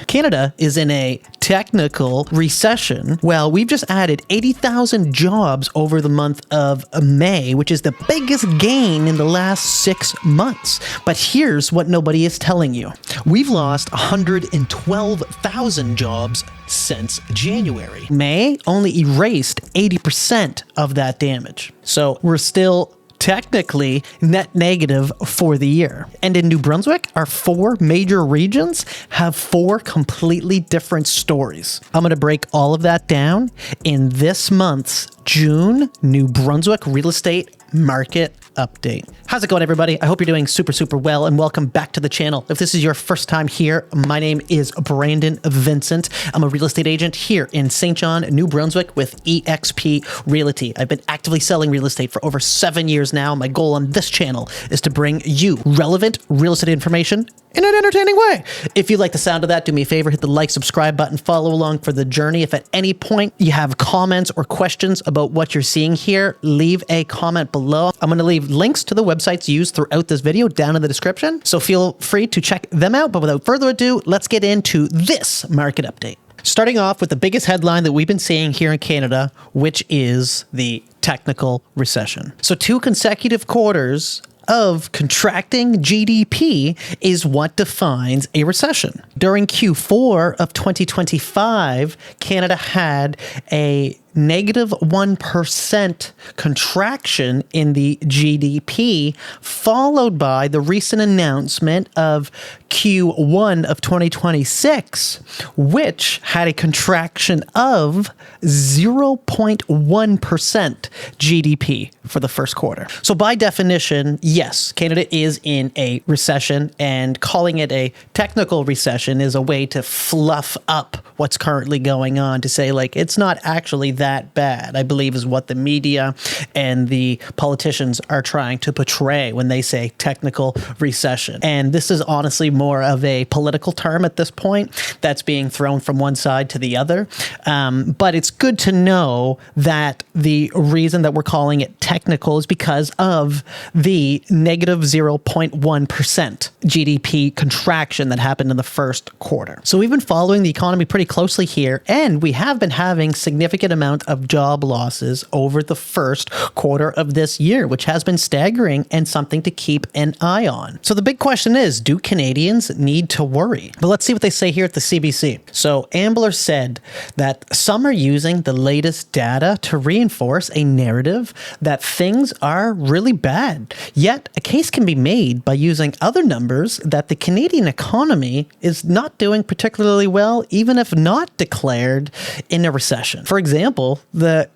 Canada is in a technical recession. Well, we've just added 80,000 jobs over the month of May, which is the biggest gain in the last 6 months. But here's what nobody is telling you. We've lost 112,000 jobs since January. May only erased 80% of that damage. So we're still technically net negative for the year. And in New Brunswick, our 4 major regions have 4 completely different stories. I'm going to break all of that down in this month's June New Brunswick real estate market update. How's it going, everybody? I hope you're doing super well, and welcome back to the channel. If this is your first time here, my name is Brandon Vincent. I'm a real estate agent here in St. John, New Brunswick with eXp Realty. I've been actively selling real estate for over 7 years now. My goal on this channel is to bring you relevant real estate information in an entertaining way. If you like the sound of that, do me a favor, hit the like, subscribe button, follow along for the journey. If at any point you have comments or questions about what you're seeing here, leave a comment below. I'm going to leave links to the websites used throughout this video down in the description, so feel free to check them out. But without further ado, let's get into this market update. Starting off with the biggest headline that we've been seeing here in Canada, which is the technical recession. So 2 consecutive quarters of contracting GDP is what defines a recession. During Q4 of 2025, Canada had a negative 1% contraction in the GDP, followed by the recent announcement of Q1 of 2026, which had a contraction of 0.1% GDP for the first quarter. So by definition, yes, Canada is in a recession, and calling it a technical recession is a way to fluff up what's currently going on, to say like it's not actually that bad, I believe is what the media and the politicians are trying to portray when they say technical recession. And this is honestly more of a political term at this point that's being thrown from one side to the other. But it's good to know that the reason that we're calling it technical is because of the negative 0.1% GDP contraction that happened in the first quarter. So we've been following the economy pretty closely here, and we have been having significant amount of job losses over the first quarter of this year, which has been staggering and something to keep an eye on. So the big question is, do Canadians need to worry? But let's see what they say here at the CBC. So Ambler said that some are using the latest data to reinforce a narrative that things are really bad. Yet a case can be made by using other numbers that the Canadian economy is not doing particularly well, even if not declared in a recession. For example,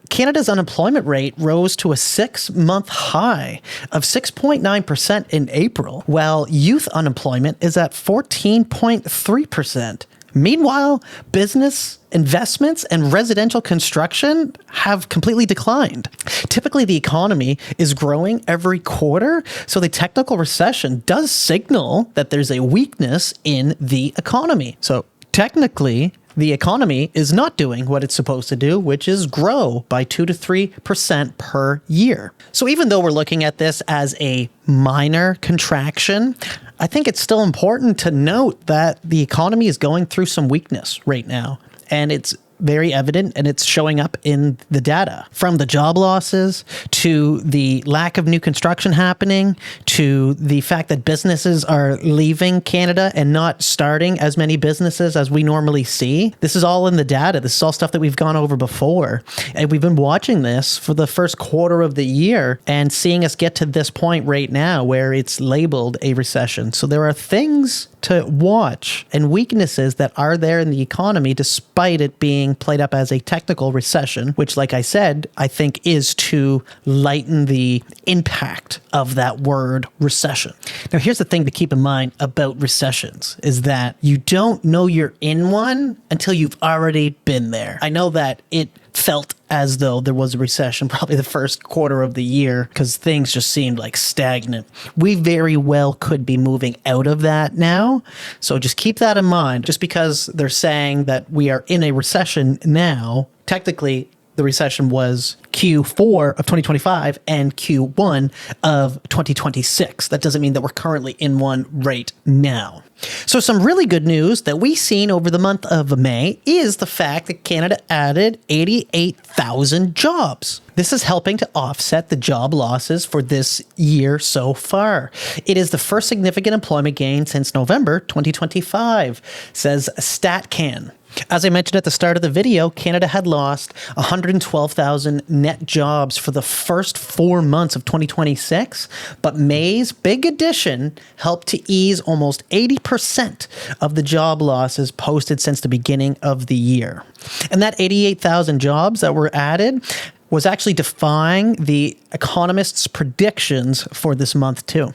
Canada's unemployment rate rose to a 6-month high of 6.9% in April, while youth unemployment is at 14.3%. Meanwhile, business investments and residential construction have completely declined. Typically, the economy is growing every quarter, so the technical recession does signal that there's a weakness in the economy. So technically, the economy is not doing what it's supposed to do, which is grow by 2 to 3% per year. So even though we're looking at this as a minor contraction, I think it's still important to note that the economy is going through some weakness right now, and it's very evident, and it's showing up in the data. From the job losses to the lack of new construction happening to the fact that businesses are leaving Canada and not starting as many businesses as we normally see. This is all in the data. This is all stuff that we've gone over before. And we've been watching this for the first quarter of the year and seeing us get to this point right now where it's labeled a recession. So there are things to watch and weaknesses that are there in the economy despite it being played up as a technical recession, which, like I said, I think is to lighten the impact of that word recession. Now, here's the thing to keep in mind about recessions is that you don't know you're in one until you've already been there. I know that it felt as though there was a recession probably the first quarter of the year because things just seemed like stagnant. We very well could be moving out of that now. So just keep that in mind. Just because they're saying that we are in a recession now, technically the recession was Q4 of 2025 and Q1 of 2026. That doesn't mean that we're currently in one right now. So some really good news that we've seen over the month of May is the fact that Canada added 88,000 jobs. This is helping to offset the job losses for this year so far. It is the first significant employment gain since November 2025, says StatCan. As I mentioned at the start of the video, Canada had lost 112,000 net jobs for the first 4 months of 2026, but May's big addition helped to ease almost 80% of the job losses posted since the beginning of the year. And that 88,000 jobs that were added was actually defying the economists' predictions for this month too.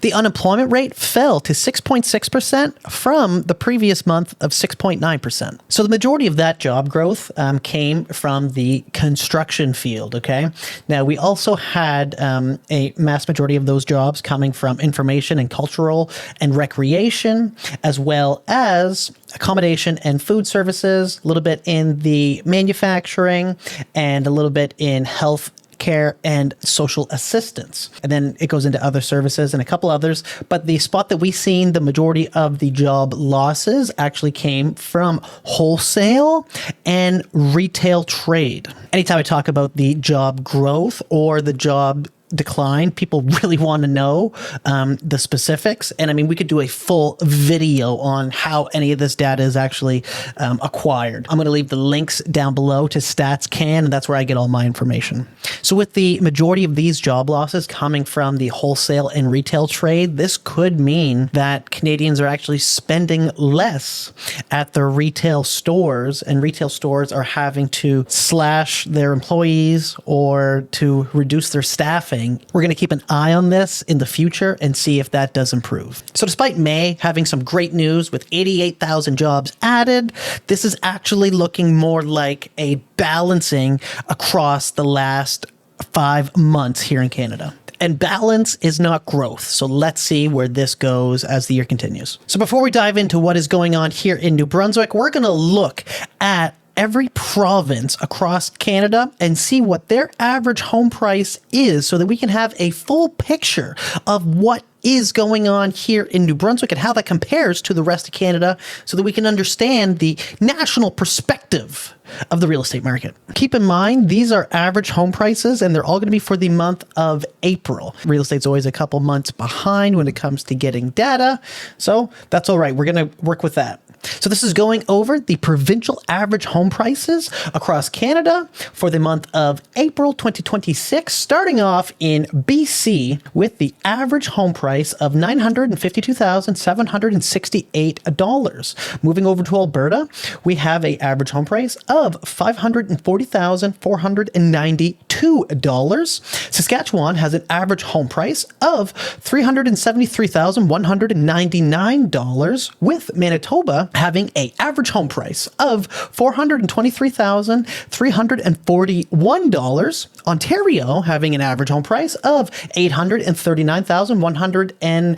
The unemployment rate fell to 6.6% from the previous month of 6.9%. So the majority of that job growth came from the construction field, okay? Now, we also had a mass majority of those jobs coming from information and cultural and recreation, as well as accommodation and food services, a little bit in the manufacturing, and a little bit in health care and social assistance. And then it goes into other services and a couple others. But the spot that we've seen the majority of the job losses actually came from wholesale and retail trade. Anytime I talk about the job growth or the job decline, people really want to know the specifics. And I mean, we could do a full video on how any of this data is actually acquired. I'm going to leave the links down below to StatsCan, and that's where I get all my information. So with the majority of these job losses coming from the wholesale and retail trade, this could mean that Canadians are actually spending less at their retail stores, and retail stores are having to slash their employees or to reduce their staffing. We're going to keep an eye on this in the future and see if that does improve. So despite May having some great news with 88,000 jobs added, this is actually looking more like a balancing across the last 5 months here in Canada. And balance is not growth. So let's see where this goes as the year continues. So before we dive into what is going on here in New Brunswick, we're going to look at every province across Canada and see what their average home price is so that we can have a full picture of what is going on here in New Brunswick and how that compares to the rest of Canada so that we can understand the national perspective of the real estate market. Keep in mind, these are average home prices and they're all going to be for the month of April. Real estate's always a couple months behind when it comes to getting data. So that's all right. We're going to work with that. So this is going over the provincial average home prices across Canada for the month of April 2026, starting off in BC with the average home price of $952,768. Moving over to Alberta, we have an average home price of $540,492. Saskatchewan has an average home price of $373,199, with Manitoba having an average home price of $423,341. Ontario having an average home price of $839,112.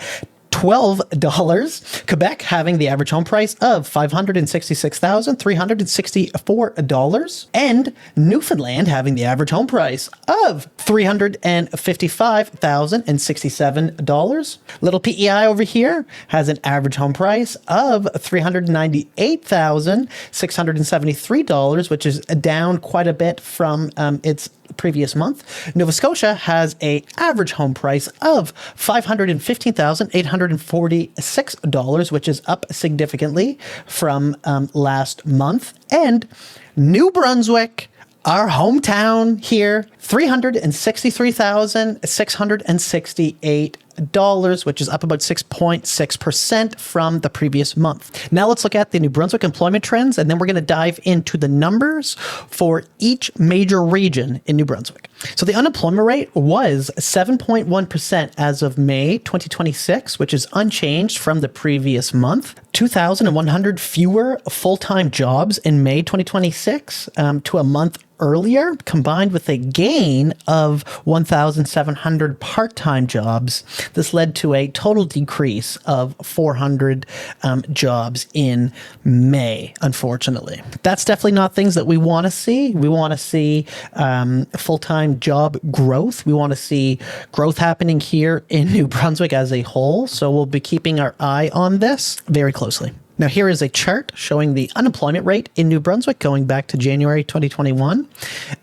Quebec having the average home price of $566,364. And Newfoundland having the average home price of $355,067. Little PEI over here has an average home price of $398,673, which is down quite a bit from its previous month. Nova Scotia has an average home price of $515,846, which is up significantly from last month. And New Brunswick, our hometown here, $363,668, which is up about 6.6% from the previous month. Now let's look at the New Brunswick employment trends, and then we're going to dive into the numbers for each major region in New Brunswick. So the unemployment rate was 7.1% as of May 2026, which is unchanged from the previous month. 2,100 fewer full-time jobs in May 2026 to a month earlier, combined with a gain of 1,700 part-time jobs. This led to a total decrease of 400 jobs in May, unfortunately. That's definitely not things that we want to see. We want to see full-time job growth. We want to see growth happening here in New Brunswick as a whole. So we'll be keeping our eye on this very closely. Now, here is a chart showing the unemployment rate in New Brunswick going back to January 2021.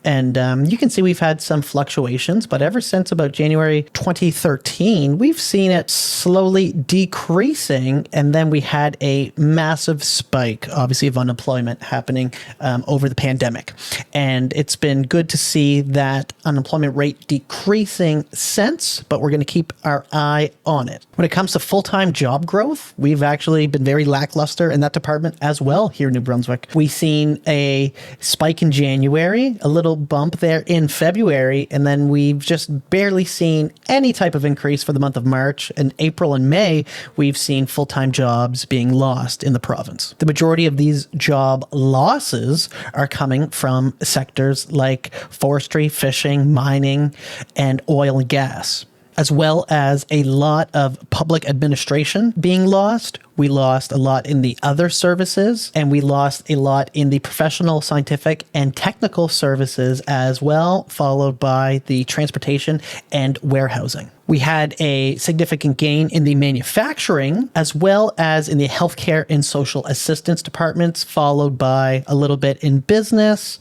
And you can see we've had some fluctuations, but ever since about January 2013, we've seen it slowly decreasing. And then we had a massive spike, obviously, of unemployment happening over the pandemic. And it's been good to see that unemployment rate decreasing since, but we're going to keep our eye on it. When it comes to full-time job growth, we've actually been very lackluster in that department as well here in New Brunswick. We've seen a spike in January, a little bump there in February, and then we've just barely seen any type of increase for the month of March. And April and May, we've seen full-time jobs being lost in the province. The majority of these job losses are coming from sectors like forestry, fishing, mining, and oil and gas, as well as a lot of public administration being lost. We lost a lot in the other services, and we lost a lot in the professional, scientific, and technical services as well, followed by the transportation and warehousing. We had a significant gain in the manufacturing, as well as in the healthcare and social assistance departments, followed by a little bit in business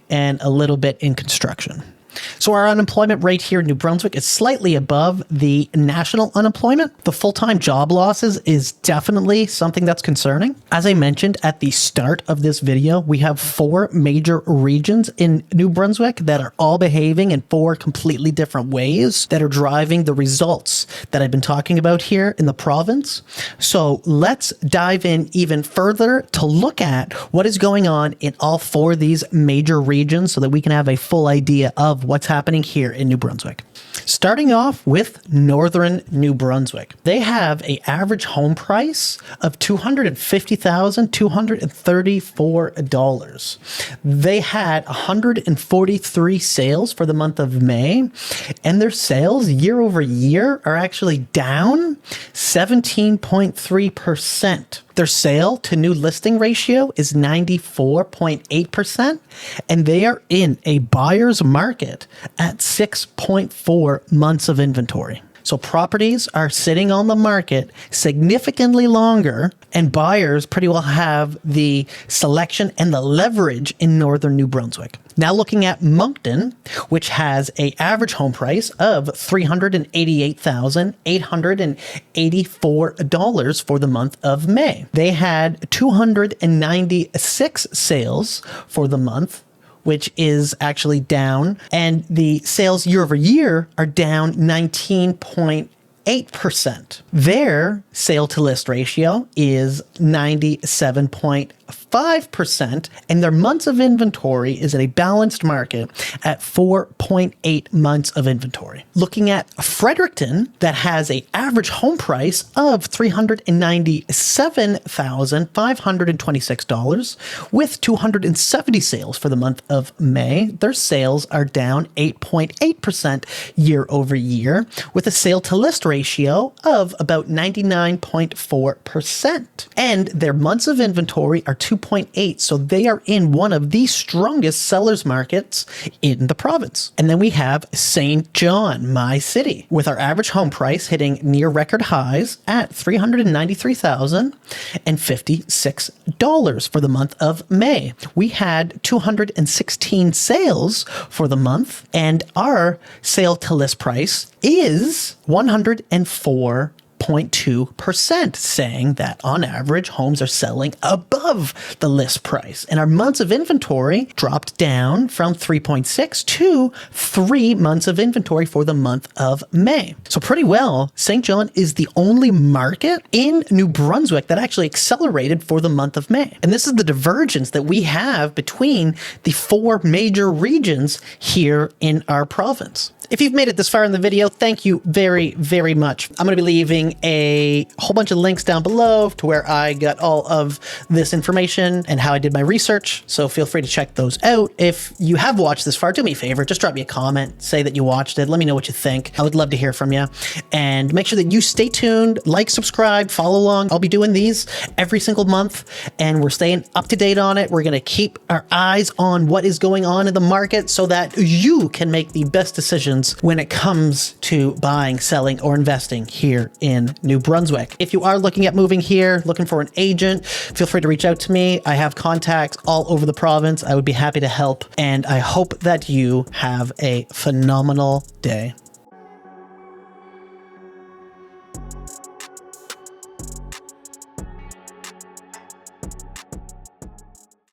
and a little bit in construction. So our unemployment rate here in New Brunswick is slightly above the national unemployment. The full-time job losses is definitely something that's concerning. As I mentioned at the start of this video, we have 4 major regions in New Brunswick that are all behaving in 4 completely different ways that are driving the results that I've been talking about here in the province. So let's dive in even further to look at what is going on in all 4 of these major regions so that we can have a full idea of what's happening here in New Brunswick. Starting off with Northern New Brunswick. They have an average home price of $250,234. They had 143 sales for the month of May, and their sales year over year are actually down 17.3%. Their sale to new listing ratio is 94.8%, and they are in a buyer's market at 6.4 months of inventory. So properties are sitting on the market significantly longer, and buyers pretty well have the selection and the leverage in Northern New Brunswick. Now looking at Moncton, which has an average home price of $388,884 for the month of May. They had 296 sales for the month, which is actually down, and the sales year over year are down 19.8%. Their sale to list ratio is 97.5%, and their months of inventory is at a balanced market at 4.8 months of inventory. Looking at Fredericton, that has an average home price of $397,526 with 270 sales for the month of May. Their sales are down 8.8% year over year, with a sale to list ratio of about 99.4%. And their months of inventory are 2.8, so they are in one of the strongest sellers markets in the province. And then we have St. John, my city, with our average home price hitting near record highs at $393,056 for the month of May. We had 216 sales for the month, and our sale to list price is 104.2%, saying that on average homes are selling above the list price, and our months of inventory dropped down from 3.6 to 3 months of inventory for the month of May. So pretty well, St. John is the only market in New Brunswick that actually accelerated for the month of May. And this is the divergence that we have between the 4 major regions here in our province. If you've made it this far in the video, thank you very, very much. I'm going to be leaving a whole bunch of links down below to where I got all of this information and how I did my research. So feel free to check those out. If you have watched this far, do me a favor, just drop me a comment, say that you watched it. Let me know what you think. I would love to hear from you. And make sure that you stay tuned, like, subscribe, follow along. I'll be doing these every single month and we're staying up to date on it. We're going to keep our eyes on what is going on in the market so that you can make the best decisions when it comes to buying, selling, or investing here in New Brunswick. If you are looking at moving here, looking for an agent, feel free to reach out to me. I have contacts all over the province. I would be happy to help, and I hope that you have a phenomenal day.